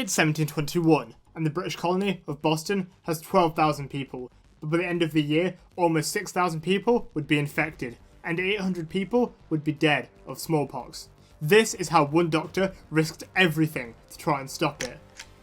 It's 1721, and the British colony of Boston has 12,000 people, but by the end of the year, almost 6,000 people would be infected, and 800 people would be dead of smallpox. This is how one doctor risked everything to try and stop it,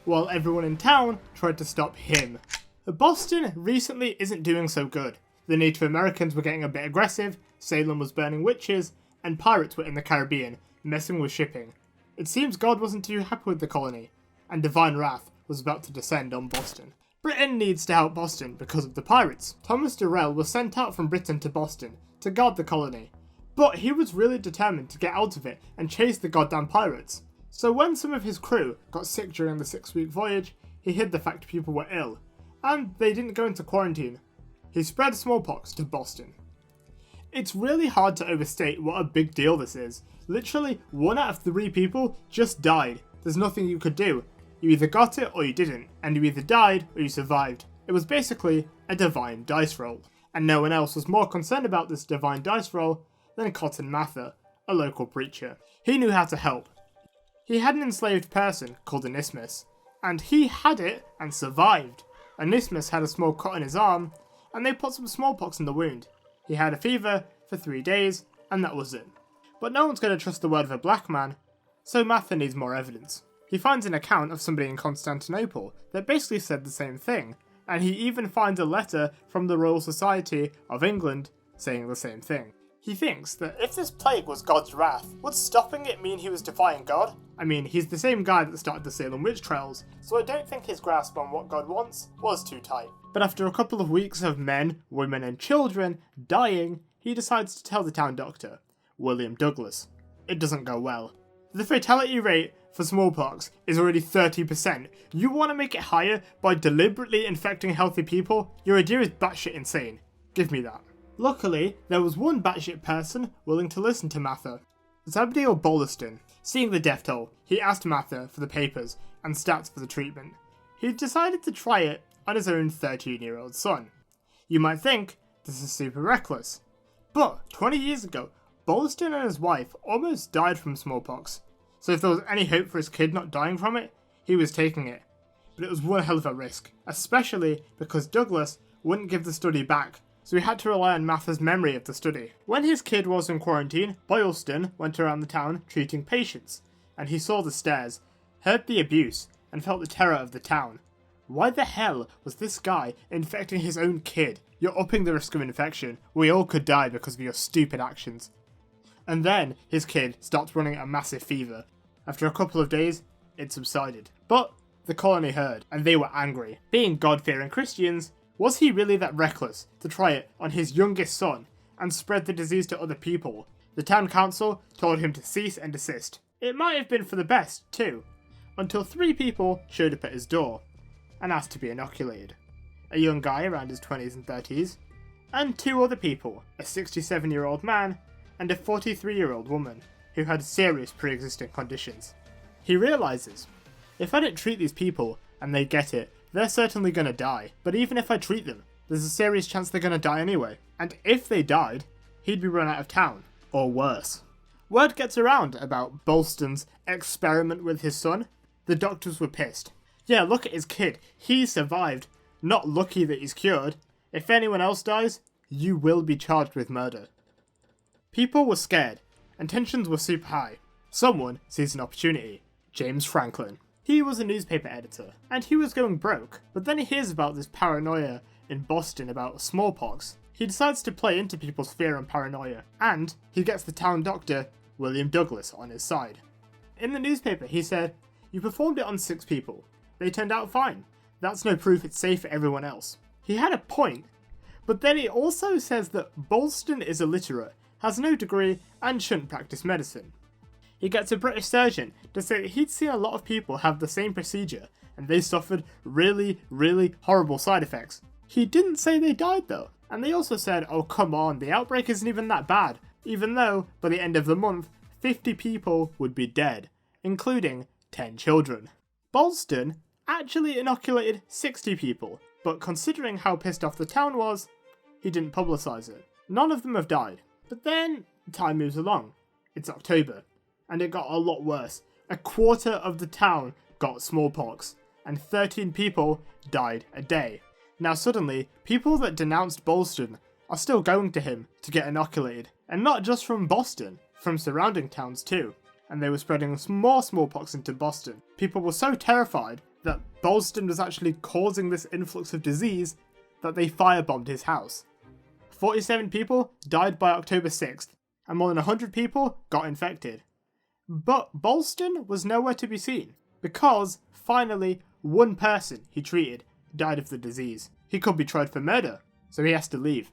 while everyone in town tried to stop him. Boston recently isn't doing so good. The Native Americans were getting a bit aggressive, Salem was burning witches, and pirates were in the Caribbean, messing with shipping. It seems God wasn't too happy with the colony, and divine wrath was about to descend on Boston. Britain needs to help Boston because of the pirates. Thomas Durrell was sent out from Britain to Boston to guard the colony, but he was really determined to get out of it and chase the goddamn pirates. So when some of his crew got sick during the 6-week voyage, he hid the fact people were ill, and they didn't go into quarantine. He spread smallpox to Boston. It's really hard to overstate what a big deal this is. Literally 1 out of 3 people just died. There's nothing you could do. You either got it or you didn't, and you either died or you survived. It was basically a divine dice roll, and no one else was more concerned about this divine dice roll than Cotton Mather, a local preacher. He knew how to help. He had an enslaved person called Anismus, and he had it and survived. Anismus had a small cut on his arm, and they put some smallpox in the wound. He had a fever for 3 days, and that was it. But no one's going to trust the word of a black man, so Mather needs more evidence. He finds an account of somebody in Constantinople that basically said the same thing, and he even finds a letter from the Royal Society of England saying the same thing. He thinks that if this plague was God's wrath, would stopping it mean he was defying God? I mean, he's the same guy that started the Salem witch trials, so I don't think his grasp on what God wants was too tight. But after a couple of weeks of men, women and children dying, he decides to tell the town doctor, William Douglas. It doesn't go well. The fatality rate for smallpox is already 30%. You want to make it higher by deliberately infecting healthy people? Your idea is batshit insane. Give me that. Luckily, there was one batshit person willing to listen to Mather. Zabdiel Boleston. Seeing the death toll, he asked Mather for the papers and stats for the treatment. He decided to try it on his own 13-year-old son. You might think this is super reckless, but 20 years ago, Boleston and his wife almost died from smallpox. So if there was any hope for his kid not dying from it, he was taking it. But it was one hell of a risk, especially because Douglas wouldn't give the study back, so he had to rely on Mather's memory of the study. When his kid was in quarantine, Boylston went around the town treating patients, and he saw the stares, heard the abuse, and felt the terror of the town. Why the hell was this guy infecting his own kid? You're upping the risk of infection. We all could die because of your stupid actions. And then his kid starts running a massive fever. After a couple of days, it subsided. But the colony heard, and they were angry. Being God-fearing Christians, was he really that reckless to try it on his youngest son and spread the disease to other people? The town council told him to cease and desist. It might have been for the best, too, until 3 people showed up at his door and asked to be inoculated. A young guy around his 20s and 30s, and 2 other people, a 67-year-old man and a 43-year-old woman who had serious pre-existing conditions. He realises, if I don't treat these people and they get it, they're certainly going to die. But even if I treat them, there's a serious chance they're going to die anyway. And if they died, he'd be run out of town, or worse. Word gets around about Bolston's experiment with his son. The doctors were pissed. Yeah, look at his kid. He survived. Not lucky that he's cured. If anyone else dies, you will be charged with murder. People were scared, and tensions were super high. Someone sees an opportunity. James Franklin. He was a newspaper editor, and he was going broke, but then he hears about this paranoia in Boston about smallpox. He decides to play into people's fear and paranoia, and he gets the town doctor, William Douglas, on his side. In the newspaper, he said, "You performed it on 6 people. They turned out fine. That's no proof it's safe for everyone else." He had a point, but then he also says that Bolston is illiterate, has no degree, and shouldn't practice medicine. He gets a British surgeon to say that he'd seen a lot of people have the same procedure, and they suffered really, really horrible side effects. He didn't say they died though, and they also said, oh come on, the outbreak isn't even that bad, even though, by the end of the month, 50 people would be dead, including 10 children. Bolston actually inoculated 60 people, but considering how pissed off the town was, he didn't publicise it. None of them have died. But then, time moves along. It's October, and it got a lot worse. A quarter of the town got smallpox, and 13 people died a day. Now suddenly, people that denounced Boston are still going to him to get inoculated, and not just from Boston, from surrounding towns too. And they were spreading more smallpox into Boston. People were so terrified that Boston was actually causing this influx of disease that they firebombed his house. 47 people died by October 6th, and more than 100 people got infected. But Boston was nowhere to be seen, because, finally, one person he treated died of the disease. He could be tried for murder, so he has to leave.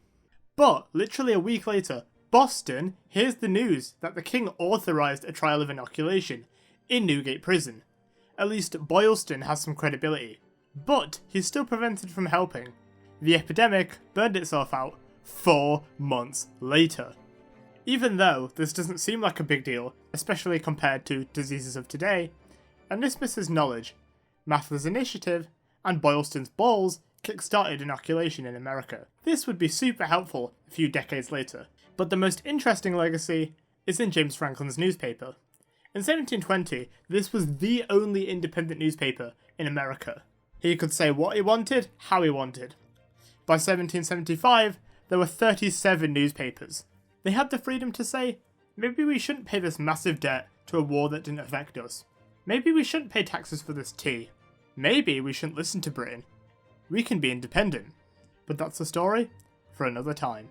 But, literally a week later, Boston hears the news that the king authorised a trial of inoculation in Newgate Prison. At least Boylston has some credibility, but he's still prevented from helping. The epidemic burned itself out 4 months later. Even though this doesn't seem like a big deal, especially compared to diseases of today, Annismus's knowledge, Mather's initiative, and Boylston's balls kick-started inoculation in America. This would be super helpful a few decades later. But the most interesting legacy is in James Franklin's newspaper. In 1720, this was the only independent newspaper in America. He could say what he wanted, how he wanted. By 1775, there were 37 newspapers. They had the freedom to say, maybe we shouldn't pay this massive debt to a war that didn't affect us. Maybe we shouldn't pay taxes for this tea. Maybe we shouldn't listen to Britain. We can be independent. But that's a story for another time.